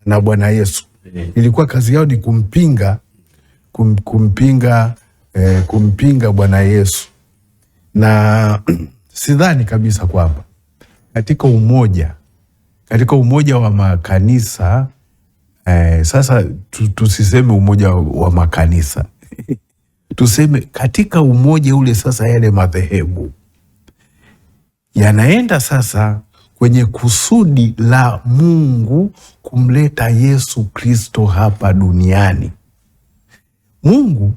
na Bwana Yesu. Ilikuwa kazi yao ni kumpinga Bwana Yesu. Na sidhani kabisa kwamba katika umoja wa makanisa sasa tusiseme umoja wa makanisa tuseme katika umoja ule, sasa yale madhehebu yanaenda sasa kwenye kusudi la Mungu kumleta Yesu Kristo hapa duniani. Mungu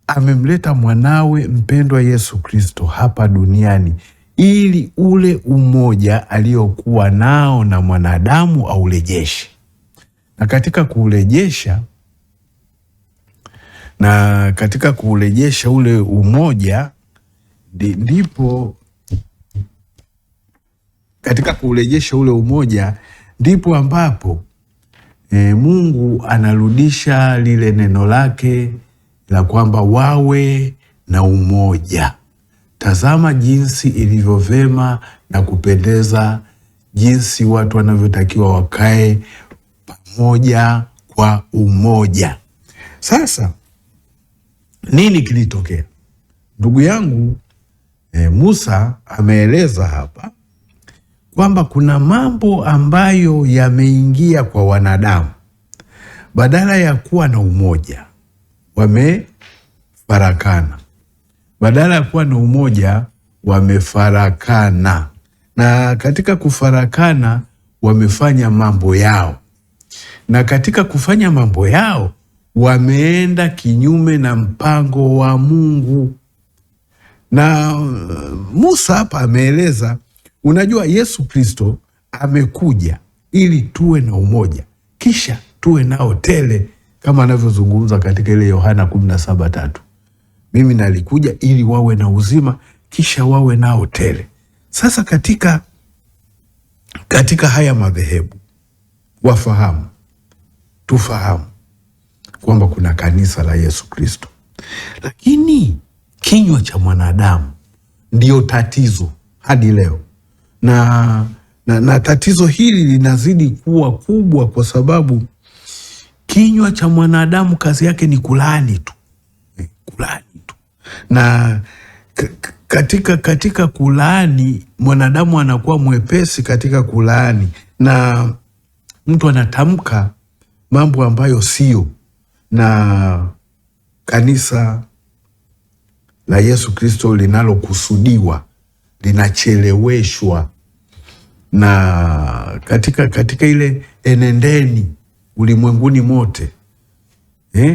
amemleta mwanawe mpendwa Yesu Kristo hapa duniani ili ule umoja aliokuwa nao na mwanadamu aurejeshe. Na katika kuurejesha ule umoja ndipo ambapo Mungu anarudisha lile neno lake la kwamba wawe na umoja. Tazama jinsi ilivyo vema na kupendeza, jinsi watu wanavyotakiwa wakae pamoja kwa umoja. Sasa nini kilitokea? Ndugu yangu Musa ameeleza hapa kwamba kuna mambo ambayo yameingia kwa wanadamu. Badala ya kuwa na umoja wamefarakana, badala ya kuwa na umoja wamefarakana, na katika kufarakana wamefanya mambo yao, na katika kufanya mambo yao wameenda kinyume na mpango wa Mungu. Na Musa hapa ameeleza, unajua Yesu Kristo amekuja ili tuwe na umoja kisha tuwe nao tele, kama anavyozungumza katika ile Yohana 17:3. Mimi nalikuja ili wawe na uzima kisha wawe nao tele. Sasa katika haya madhehebu tufahamu kwamba kuna kanisa la Yesu Kristo, lakini kinywa cha mwanadamu ndio tatizo hadi leo. Na tatizo hili linazidi kuwa kubwa kwa sababu kinywa cha mwanadamu kazi yake ni kulaani tu. Na katika kulaani, mwanadamu anakuwa mwepesi katika kulaani, na mtu anatamka mambo ambayo sio, na kanisa la Yesu Kristo linalokusudiwa linacheleweshwa. Na katika ile enendeni ulimwenguni mote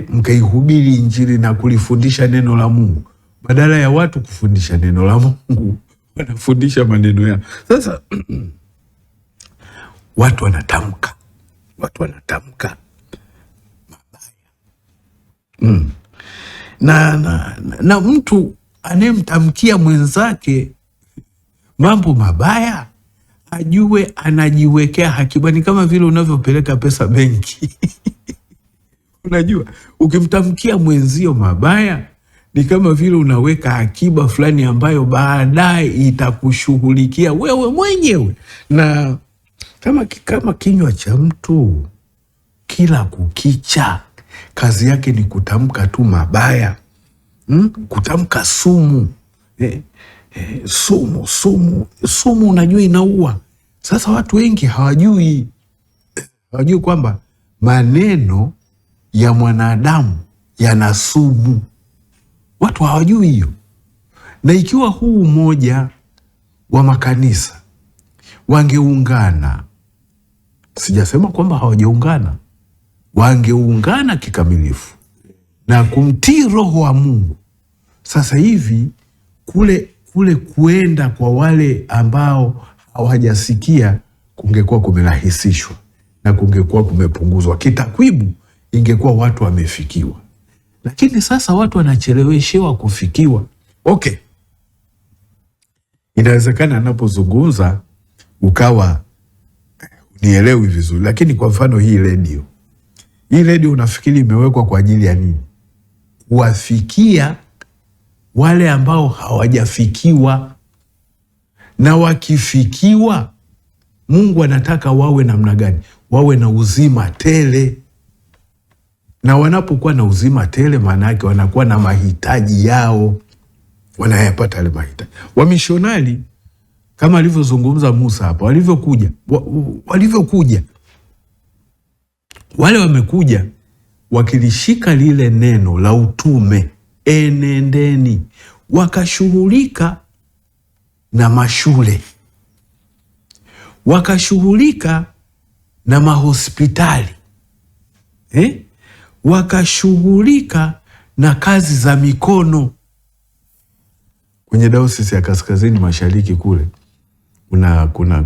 mkaihubiri Injili na kulifundisha neno la Mungu, badala ya watu kufundisha neno la Mungu wanafundisha maneno yao. Sasa watu wanatamka mabaya. Na mtu anayemtamkia mwenzake mambo mabaya ajue anajiwekea hakiba. Ni kama vile unavyopeleka pesa benki unajua, ukimtamkia mwenzio mabaya ni kama vile unaweka akiba fulani ambayo baadaye itakushughulikia wewe mwenyewe. Na kama kinywa cha mtu kila kukicha kazi yake ni kutamka tu mabaya, kutamka sumu. Sumu unajua inaua. Sasa watu wengi hawajui kwamba maneno ya mwanadamu yana sumu. Watu hawajui hiyo. Na ikiwa huu umoja wa makanisa wangeungana, sijasema kwamba hawajaungana, wangeungana kikamilifu na kumtii Roho wa Mungu, sasa hivi kule kuenda kwa wale ambao hawajasikia kungekuwa kumerahisishwa na kungekuwa kumepunguzwa. Kitakwimu ingekuwa watu wamefikiwa, lakini sasa watu wanacheleweshewa kufikiwa. Okay, inawezekana anapozungumza ukawa unielewi vizuri, lakini kwa mfano hii redio unafikiri imewekwa kwa ajili ya nini? Kuwafikia wale ambao hawajafikiwa. Na wakifikiwa, Mungu anataka wawe namna gani? wawe na uzima tele, na wanapokuwa na uzima tele, maana yake wanakuwa na mahitaji yao, wanayapata yale mahitaji. Wamishonari kama alivyozungumza Musa hapa, walivyokuja wale wamekuja wakilishika lile neno la utume, enendeni, wakashughulika na mashule, wakashughulika na mahospitali, wakashughulika na kazi za mikono. Kwenye Dayosisi ya Kaskazini Mashariki kule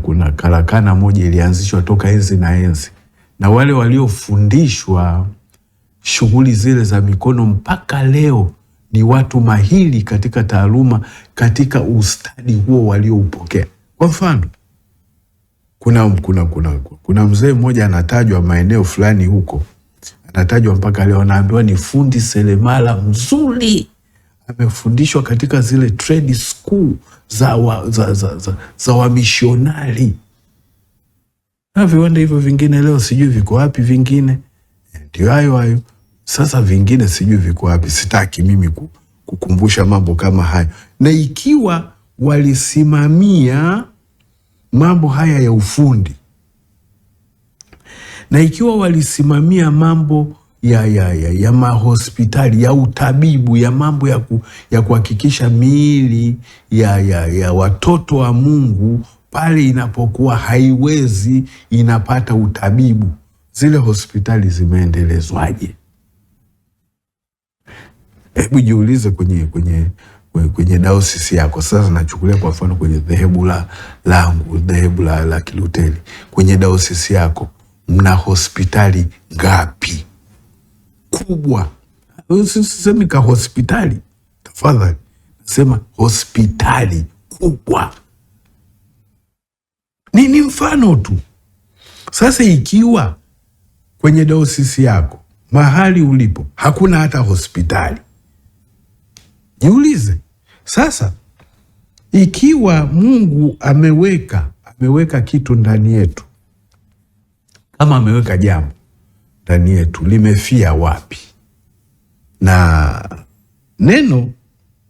kuna karakana moja ilianzishwa toka enzi na enzi, na wale waliofundishwa shughuli zile za mikono mpaka leo ni watu mahiri katika taaluma, katika ustadi huo walioupokea. Kwa mfano, kuna mzee mmoja anatajwa maeneo fulani huko, anatajwa mpaka leo, anaambiwa ni fundi seremala mzuri, amefundishwa katika zile trade school za wamishonari. Na viwanda hivyo vingine leo sijui viko wapi, vingine ndio hayo. Sasa vingine sijui viko wapi, sitaki mimi kukumbusha mambo kama hayo. Na ikiwa walisimamia mambo haya ya ufundi, na ikiwa walisimamia mambo ya mahospitali, ya utabibu, ya mambo ya kuhakikisha miili ya watoto wa Mungu pale inapokuwa haiwezi inapata utabibu, zile hospitali zimeendelezwaje? Hebu jiulize kwenye dayosisi yako. Sasa nachukulia kwa mfano kwenye dhehebu langu, dhehebu la Kiluteri, kwenye dayosisi yako mna hospitali ngapi kubwa? Usisemi ka hospitali, tafadhali sema hospitali kubwa. Ni mfano tu. Sasa ikiwa kwenye dayosisi yako mahali ulipo hakuna hata hospitali, jiulize sasa, ikiwa Mungu ameweka kitu ndani yetu, kama ameweka jambo ndani yetu, limefia wapi? Na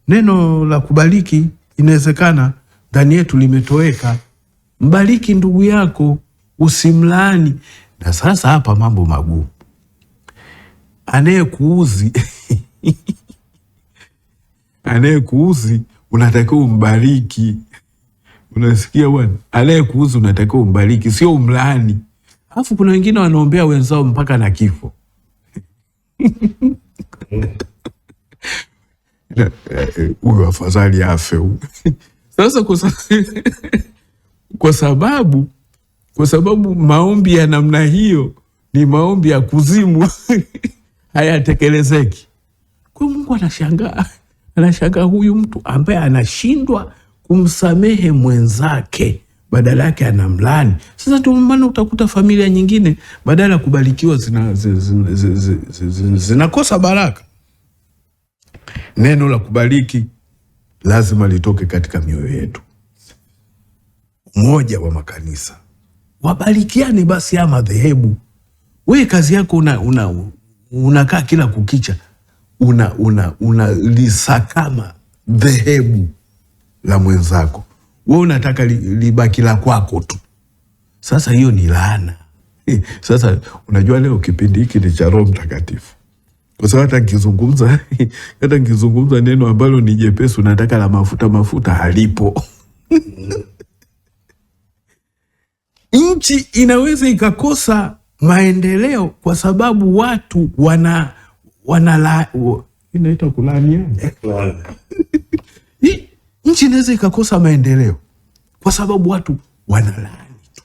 neno la kubariki inawezekana ndani yetu limetoweka. Mbariki ndugu yako, usimlaani. Na sasa hapa mambo magumu. Anayekuuzi unatakiwa umbariki. Unasikia bwana? Anayekuuzi unatakiwa umbariki, sio umlaani. Alafu kuna wengine wanaombea wenzao mpaka na kifo. Huyu afadhali afe. Sasa kwa sababu maombi ya namna hiyo ni maombi ya kuzimu, hayatekelezeki. Kwa Mungu anashangaa huyu mtu ambaye anashindwa kumsamehe mwenzake, badala yake anamlaani. Sasa ndio maana utakuta familia nyingine badala ya kubarikiwa zinakosa baraka. Neno la kubariki lazima litoke katika mioyo yetu. Umoja wa makanisa, wabarikiane basi ya madhehebu. Wewe kazi yako unakaa kila kukicha lisakama dhehebu la mwenzako. Wewe unataka libaki la kwako tu. Sasa hiyo ni laana. Sasa unajua leo kipindi hiki ni cha Roho Mtakatifu. Kwa sababu hata nikizungumza neno ambalo ni jepesi, unataka la mafuta halipo. Nchi inaweza ikakosa maendeleo kwa sababu watu inaitwa kulaaniana. Nchi inaweza ikakosa maendeleo kwa sababu watu wanalaani tu,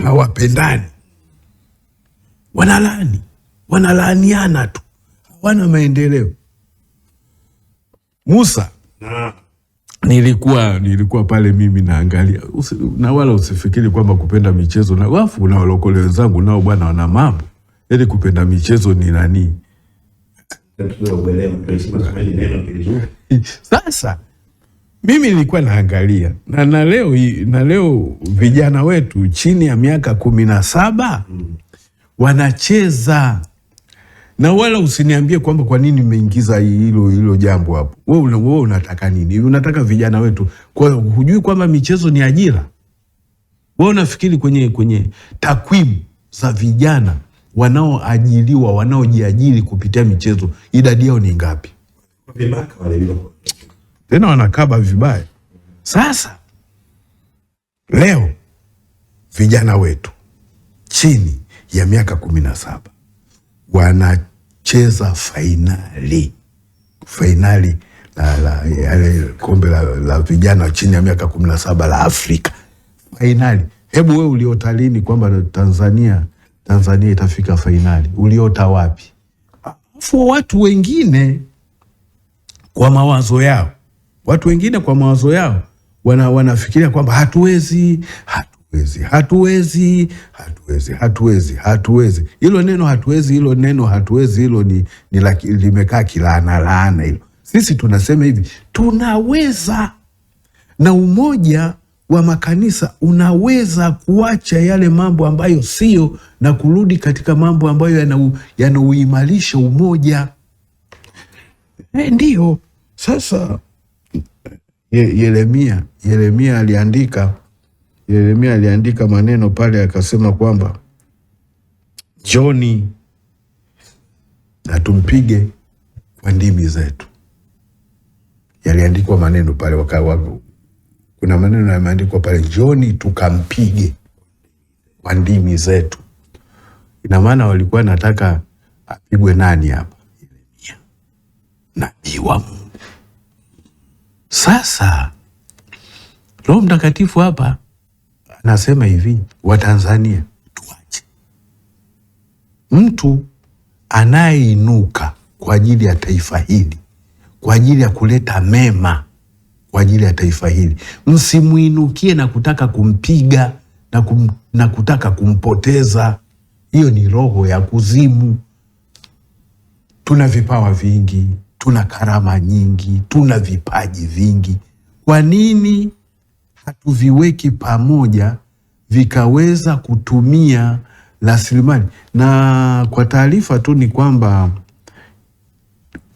hawapendani, wanalaaniana tu, hawana maendeleo. Musa, nilikuwa pale mimi naangalia, na wala usifikiri kwamba kupenda michezo na wafu na walokole wenzangu nao bwana wana mambo. Ili kupenda michezo ni nani? Sasa Mimi nilikuwa naangalia na leo vijana wetu chini ya miaka 17 wanacheza, na wala usiniambie kwamba kwa nini nimeingiza hilo jambo hapo. Wewe unataka nini? Unataka vijana wetu, kwa hujui kwamba michezo ni ajira? Wewe unafikiri kwenye takwimu za vijana wanaoajiriwa, wanaojiajiri kupitia michezo, idadi yao ni ngapi? Tena wanakaba vibaya. Sasa leo vijana wetu chini ya miaka 17 wanacheza fainali la kombe la vijana chini ya miaka 17 la Afrika. Fainali. Hebu wewe uliota lini kwamba Tanzania itafika fainali? Uliota wapi? Afu watu wengine kwa mawazo yao wanafikiria kwamba hatuwezi. Hilo neno hatuwezi hilo ni limekaa kilaana hilo. Sisi tunasema hivi, tunaweza. Na umoja wa makanisa unaweza kuacha yale mambo ambayo sio na kurudi katika mambo ambayo yanauimarisha umoja. Ndiyo. Sasa Yeremia aliandika maneno pale, akasema kwamba Njoni na tumpige kwa ndimi zetu. Yaliandikwa maneno pale, kuna maneno yameandikwa pale, Njoni tukampige kwa ndimi zetu. Ina maana walikuwa nataka apigwe nani hapa? Yeremia, nabii wa Mungu. Sasa Roho Mtakatifu hapa anasema hivi, Watanzania tuache. Mtu anayeinuka kwa ajili ya taifa hili, kwa ajili ya kuleta mema kwa ajili ya taifa hili, msimuinukie na kutaka kumpiga na kutaka kumpoteza. Hiyo ni roho ya kuzimu. Tuna vipawa vingi, tuna karama nyingi, tuna vipaji vingi. Kwa nini hatuviweki pamoja vikaweza kutumia rasilimali? Na kwa taarifa tu ni kwamba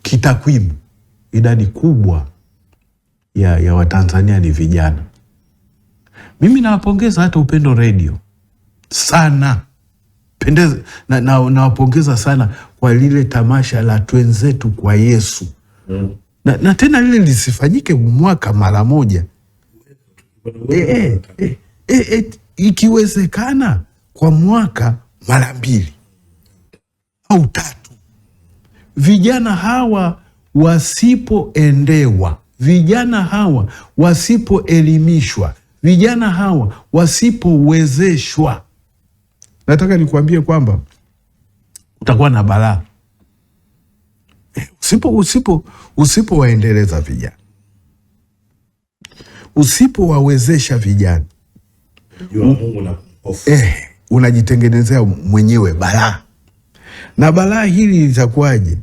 kitakwimu idadi kubwa ya Watanzania ni vijana. Mimi nawapongeza hata Upendo Radio sana. Nawapongeza sana kwa lile tamasha la Twenzetu kwa Yesu. Na tena lile lisifanyike mwaka mara moja. Ikiwezekana kwa mwaka mara 2 au 3. Vijana hawa wasipoendewa, vijana hawa wasipoelimishwa, vijana hawa wasipowezeshwa, nataka nikuambie kwamba utakuwa na balaa. Usipowaendeleza vijana, usipowawezesha vijana, unajitengenezea mwenyewe balaa. Na balaa hili litakuwaje?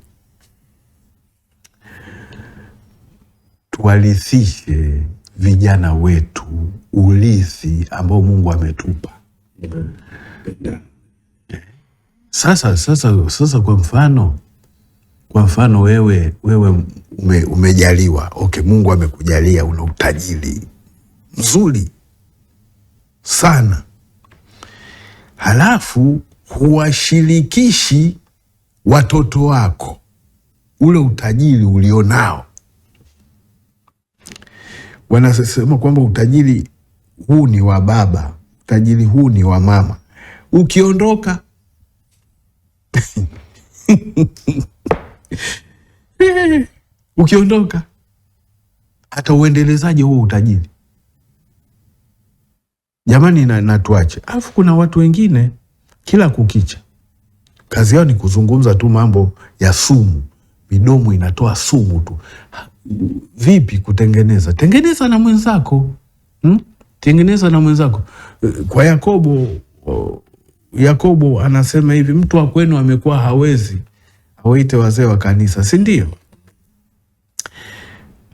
Tuwalithishe vijana wetu urithi ambao Mungu ametupa. Sasa kwa mfano wewe umejaliwa, okay, Mungu amekujalia, una utajiri mzuri sana, halafu huwashirikishi watoto wako ule utajiri ulionao. Wanasema kwamba utajiri huu ni wa baba, utajiri huu ni wa mama. Ukiondoka ukiondoka, hata uendelezaje huo utajiri? Jamani, na tuache. Alafu kuna watu wengine kila kukicha kazi yao ni kuzungumza tu mambo ya sumu. Midomo inatoa sumu tu. Vipi kutengeneza? Tengeneza na mwenzako. Tengeneza na mwenzako. Kwa Yakobo anasema hivi, mtu wa kwenu amekuwa hawezi, awaite wazee wa kanisa, si ndio?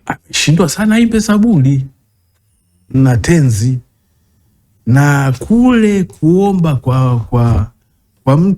ameshindwa sana imbe Zaburi na tenzi, na kule kuomba kwa mtu